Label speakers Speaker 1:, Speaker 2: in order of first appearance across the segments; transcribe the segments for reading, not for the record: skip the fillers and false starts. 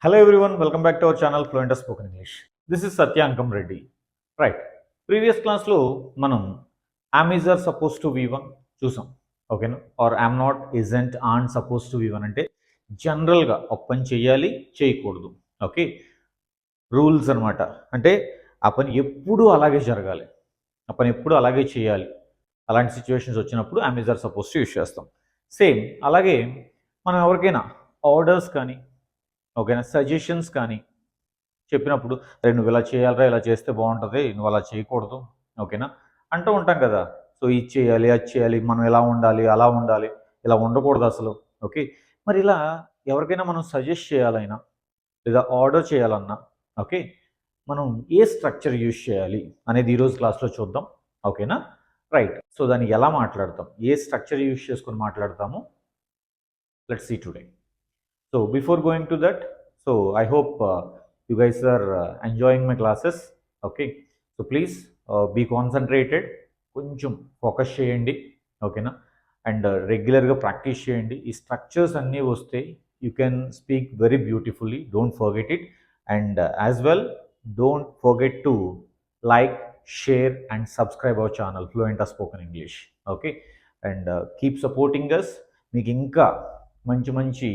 Speaker 1: Hello everyone, welcome back to our channel Fluent Spoken English. This is Satya Ankam Reddy. Right. Previous class లో మనం am is are supposed to V1 చూసాం. ఓకేనా? Are am not isn't aren't supposed to V1 అంటే జనరల్గా ఒక పని చేయాలి చేయకూడదు. ఓకే, రూల్స్ అనమాట. అంటే ఆ పని ఎప్పుడూ అలాగే జరగాలి, ఆ పని ఎప్పుడు అలాగే చేయాలి. అలాంటి సిచ్యువేషన్స్ వచ్చినప్పుడు am is are supposed to use చేస్తాం. సేమ్ అలాగే మనం ఎవరికైనా ఆర్డర్స్ కానీ ఓకేనా సజెషన్స్ కానీ చెప్పినప్పుడు అరే నువ్వు ఇలా చేయాలరా, ఇలా చేస్తే బాగుంటుంది, నువ్వు అలా చేయకూడదు, ఓకేనా అంటూ ఉంటాం కదా. సో ఇది చేయాలి అది చేయాలి, మనం ఎలా ఉండాలి అలా ఉండాలి, ఇలా ఉండకూడదు అసలు. ఓకే, మరి ఇలా ఎవరికైనా మనం సజెస్ట్ చేయాలైనా లేదా ఆర్డర్ చేయాలన్నా ఓకే మనం ఏ స్ట్రక్చర్ యూజ్ చేయాలి అనేది ఈరోజు క్లాస్లో చూద్దాం. ఓకేనా, రైట్. సో దాన్ని ఎలా మాట్లాడతాం, ఏ స్ట్రక్చర్ యూజ్ చేసుకొని మాట్లాడతాము, let's see today. So before going to that, so I hope you guys are enjoying my classes. Okay, so please be concentrated, కొంచెం ఫోకస్ చేయండి ఓకేనా. అండ్ రెగ్యులర్గా ప్రాక్టీస్ చేయండి. ఈ స్ట్రక్చర్స్ అన్నీ వస్తే you can speak very beautifully. Don't forget it. And as well don't forget to like, share and subscribe our channel fluent spoken English. Okay, and keep supporting us. మీకు ఇంకా మంచి మంచి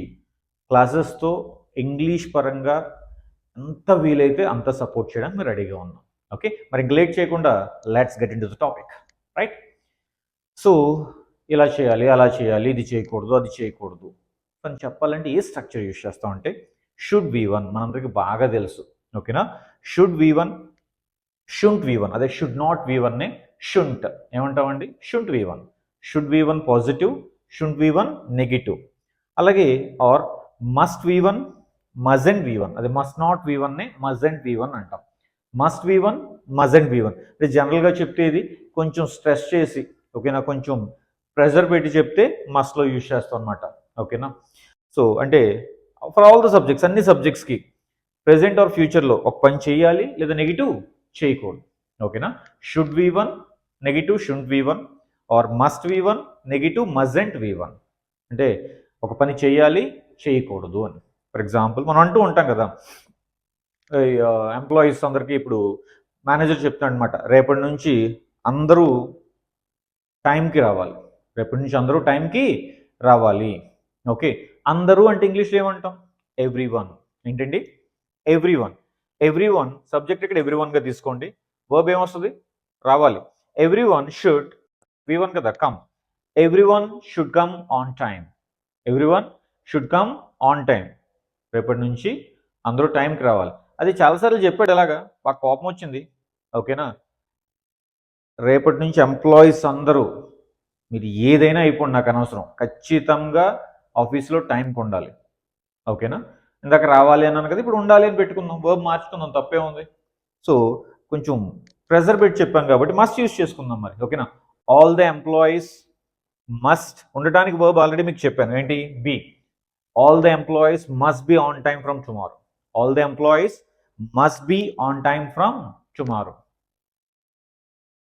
Speaker 1: క్లాసెస్తో English పరంగా ఎంత వీలైతే అంత సపోర్ట్ చేయడానికి మేము రెడీగా ఉన్నాం. ఓకే, మరి ఇంక లేట్ చేయకుండా let's get in to the topic. Right. So ఇలా చేయాలి అలా చేయాలి, ఇది చేయకూడదు అది చేయకూడదు అని చెప్పాలంటే ఏ స్ట్రక్చర్ యూజ్ చేస్తామంటే షుడ్ V1. మనందరికీ బాగా తెలుసు ఓకేనా. Should V1, shan't V1. అదే షుడ్ నాట్ V1నే షుంట్ ఏమంటామండి, shan't V1. Should V1 positive, shan't V1 negative. అలాగే or must V1, mustn't V1. అదే మస్ట్ నాట్ V1నే మజెంట్ V1 అంటాం. మస్ట్ V1, మజెంట్ V1 అంటే జనరల్గా చెప్తే ఇది కొంచెం స్ట్రెస్ చేసి ఓకేనా, కొంచెం ప్రెషర్ పెట్టి చెప్తే మస్ట్లో యూజ్ చేస్తాం అనమాట. ఓకేనా. సో అంటే ఫర్ ఆల్ ద సబ్జెక్ట్స్, అన్ని సబ్జెక్ట్స్కి ప్రెజెంట్ ఆర్ ఫ్యూచర్లో ఒక పని చేయాలి లేదా నెగిటివ్ చేయకూడదు. ఓకేనా. Should V1 negative should V1, or must V1 negative mustn't V1 అంటే ఒక పని చేయాలి చేయకూడదు అని. ఫర్ ఎగ్జాంపుల్ మనం అంటూ ఉంటాం కదా, ఎంప్లాయీస్ అందరికీ ఇప్పుడు మేనేజర్ చెప్తాడు అనమాట, రేపటి నుంచి అందరూ టైంకి రావాలి, రేపటి నుంచి అందరూ టైంకి రావాలి. ఓకే, అందరూ అంటే ఇంగ్లీష్లో ఏమంటాం, ఎవ్రీ వన్. ఏంటండి, every one. Every one subject ఇక్కడ ఎవ్రీ వన్గా తీసుకోండి. వర్బ్ ఏమొస్తుంది, రావాలి. ఎవ్రీ వన్ షుడ్ V1 కదా, come. Every one should come on time. Every one should come on time. రేపటి నుంచి అందరూ టైంకి రావాలి. అది చాలాసార్లు చెప్పాడు, ఎలాగా బాగా కోపం వచ్చింది. ఓకేనా, రేపటి నుంచి ఎంప్లాయీస్ అందరూ మీరు ఏదైనా అయిపోండి నాకు అనవసరం, ఖచ్చితంగా ఆఫీస్లో టైంకి ఉండాలి. ఓకేనా, ఇందాక రావాలి అన్నాను కదా, ఇప్పుడు ఉండాలి అని పెట్టుకుందాం, వర్బ్ మార్చుకుందాం, తప్పే ఉంది. సో కొంచెం ప్రెజర్ పెట్టి చెప్పాం కాబట్టి మస్ట్ యూస్ చేసుకుందాం మరి. ఓకేనా, ఆల్ ద ఎంప్లాయీస్ మస్ట్ ఉండటానికి వర్బ్ ఆల్రెడీ మీకు చెప్పాను, ఏంటి, be. All the employees must be on time from tomorrow. All the employees must be on time from tomorrow.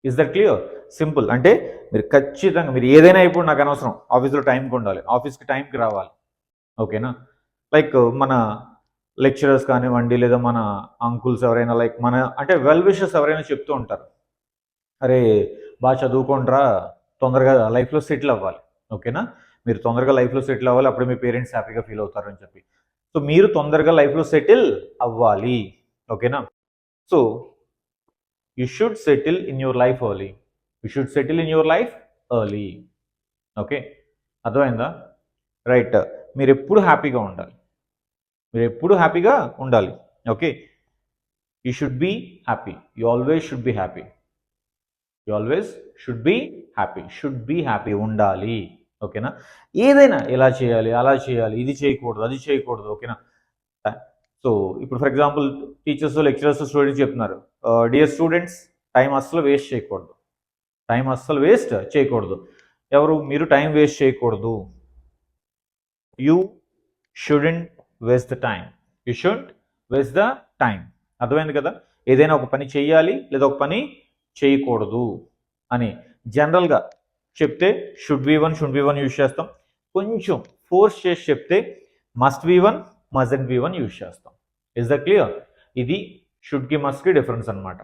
Speaker 1: Is that clear? Simple. అంటే మీరు ఖచ్చితంగా మీరు ఏదైనా ఇప్పుడు నాకు అనవసరం, ఆఫీస్లో టైంకి ఉండాలి, ఆఫీస్కి టైంకి రావాలి. ఓకేనా, లైక్ మన లెక్చరర్స్ కానివ్వండి లేదా మన అంకుల్స్ ఎవరైనా, లైక్ మన అంటే వెల్ విషర్స్ ఎవరైనా చెప్తూ ఉంటారు, అరే బాగా చదువుకోండిరా, తొందరగా లైఫ్లో సెటిల్ అవ్వాలి. ఓకేనా, మీరు తొందరగా లైఫ్లో సెటిల్ అవ్వాలి, అప్పుడు మీ పేరెంట్స్ హ్యాపీగా ఫీల్ అవుతారు అని చెప్పి. సో మీరు తొందరగా లైఫ్లో సెటిల్ అవ్వాలి. ఓకేనా, so you should settle in your life early. You should settle in your life early. Okay, అర్థమైందా? రైట్. మీరు ఎప్పుడు హ్యాపీగా ఉండాలి, మీరు ఎప్పుడు హ్యాపీగా ఉండాలి. Okay, you should be happy. You always should be happy. You always should be happy. Should be happy ఉండాలి. ఓకేనా, ఏదైనా ఎలా చేయాలి అలా చేయాలి, ఇది చేయకూడదు అది చేయకూడదు. ఓకేనా, సో ఇప్పుడు for example teachers lecturers students చెప్తున్నారు, డియర్ స్టూడెంట్స్ టైం అస్సలు వేస్ట్ చేయకూడదు, టైం అస్సలు వేస్ట్ చేయకూడదు. ఎవరు, మీరు టైం వేస్ట్ చేయకూడదు. You shouldn't waste the time. You should waste the time. అర్థమైంది కదా, ఏదైనా ఒక పని చేయాలి లేదా ఒక పని చేయకూడదు అని జనరల్గా చెప్తే should V1 should V1 use చేస్తాం. కొంచెం ఫోర్స్ చేసి చెప్తే must V1 mustn't V one use చేస్తాం. Is the clear? ఇది షుడ్కి మస్ట్కి డిఫరెన్స్ అనమాట.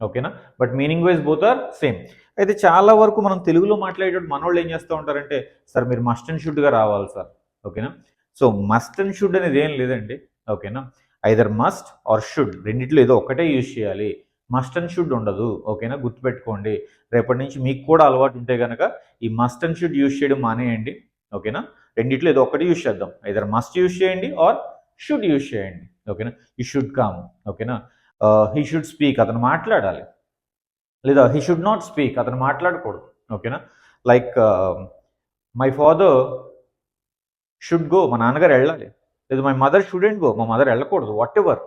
Speaker 1: ఓకేనా? But meaning wise both are same. అయితే చాలా వరకు మనం తెలుగులో మాట్లాడేటప్పుడు మనోళ్ళు ఏం చేస్తూ ఉంటారంటే, సార్ మీరు మస్ట్ అండ్ షుడ్గా రావాలి సార్. ఓకేనా? సో మస్ట్ అండ్ షుడ్ అనేది ఏం లేదండి. ఓకేనా? ఐదర్ మస్ట్ ఆర్ షుడ్, రెండిట్లో ఏదో ఒకటే యూజ్ చేయాలి. మస్ట్ అండ్ షుడ్ ఉండదు. ఓకేనా? గుర్తుపెట్టుకోండి. రేపటి నుంచి మీకు కూడా అలవాటు ఉంటే కనుక ఈ మస్ట్ అండ్ షుడ్ యూజ్ చేయడం మానేయండి. ఓకేనా? రెండిట్లో ఏదో ఒకటి యూజ్ చేద్దాం. ఐదర్ మస్ట్ యూజ్ చేయండి ఆర్ షుడ్ యూజ్ చేయండి. ఓకేనా? ఈ షుడ్ కమ్. ఓకేనా? హీ షుడ్ స్పీక్, అతను మాట్లాడాలి. లేదా హీ షుడ్ నాట్ స్పీక్, అతను మాట్లాడకూడదు. ఓకేనా? Like my father should go, మా నాన్నగారు వెళ్ళాలి. లేదు మై మదర్ షుడెంట్ గో, మా మదర్ వెళ్ళకూడదు. What ever.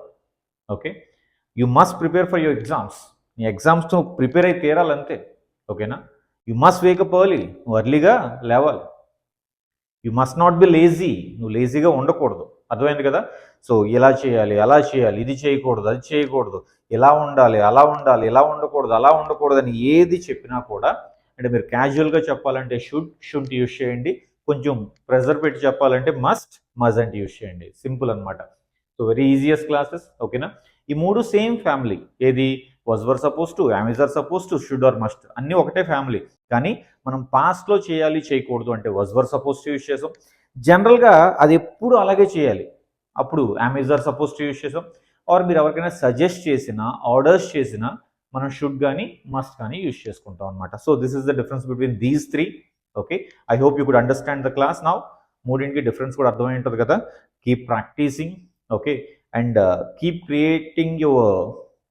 Speaker 1: Okay? You must prepare for your exams. నీ ఎగ్జామ్స్ ప్రిపేర్ అయి తీరాలంతే. ఓకేనా? యూ మస్ట్ వేకప్ ఎర్లీ, నువ్వు ఎర్లీగా లేవాలి. You must not be lazy, నువ్వు లేజీగా ఉండకూడదు. అర్థమైంది కదా? సో ఇలా చేయాలి, అలా చేయాలి, ఇది చేయకూడదు, అది చేయకూడదు, ఇలా ఉండాలి, అలా ఉండాలి, ఇలా ఉండకూడదు, అలా ఉండకూడదు అని ఏది చెప్పినా కూడా, అంటే మీరు క్యాజువల్గా చెప్పాలంటే షుడ్ యూజ్ చేయండి. కొంచెం ప్రెజర్ పెట్టి చెప్పాలంటే మజంట్ యూజ్ చేయండి. సింపుల్ అనమాట. So very easiest classes. ఓకేనా? ఈ మూడు సేమ్ ఫ్యామిలీ. ఏది? Was were supposed to, am are supposed to, should or must, అన్నీ ఒకటే ఫ్యామిలీ. కానీ మనం పాస్ట్లో చేయాలి చేయకూడదు అంటే was were supposed to use చేసాం. జనరల్గా అది ఎప్పుడు అలాగే చేయాలి. అప్పుడు am are supposed to use చేసాం. ఆర్ మీరు ఎవరికైనా సజెస్ట్ చేసినా, ఆర్డర్స్ చేసినా మనం షుడ్ కానీ మస్ట్ కానీ యూజ్ చేసుకుంటాం అనమాట. So this is the difference between these three. Okay, I hope you could understand the class now. మూడింటికి డిఫరెన్స్ కూడా అర్థమై ఉంటుంది కదా. Keep practising. Okay, and keep creating your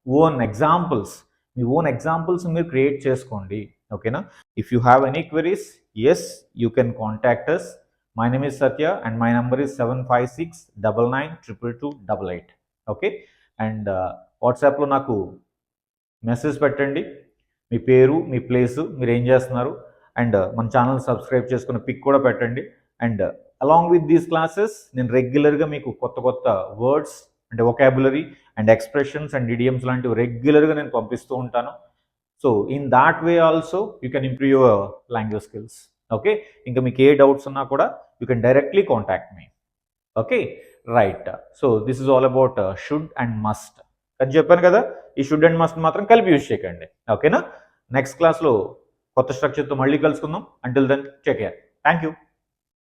Speaker 1: own examples. మీ ఓన్ ఎగ్జాంపుల్స్ మీరు క్రియేట్ చేసుకోండి. ఓకేనా? If you have any queries, yes you can contact us. My name is Satya and my number is 75699222288. Okay, and వాట్సాప్లో నాకు message పెట్టండి. మీ పేరు, మీ place, మీరు ఏం చేస్తున్నారు, అండ్ మన ఛానల్ సబ్స్క్రైబ్ చేసుకున్న పిక్ కూడా పెట్టండి. And along with these classes నేను రెగ్యులర్గా మీకు కొత్త కొత్త వర్డ్స్ అంటే vocabulary and expressions and idioms లాంటివి రెగ్యులర్గా నేను పంపిస్తూ ఉంటాను. So in that way also you can improve your language skills. Okay, ఇంకా మీకు ఏ డౌట్స్ ఉన్నా కూడా you can directly contact me. Okay, right. So this is all about should and must అని చెప్పాను కదా. ఈ షుడ్ అండ్ మస్ట్ మాత్రం కలిపి యూజ్ చేయకండి. ఓకేనా? నెక్స్ట్ క్లాస్లో కొత్త స్ట్రక్చర్తో మళ్ళీ కలుసుకుందాం. Until then take care. Thank you.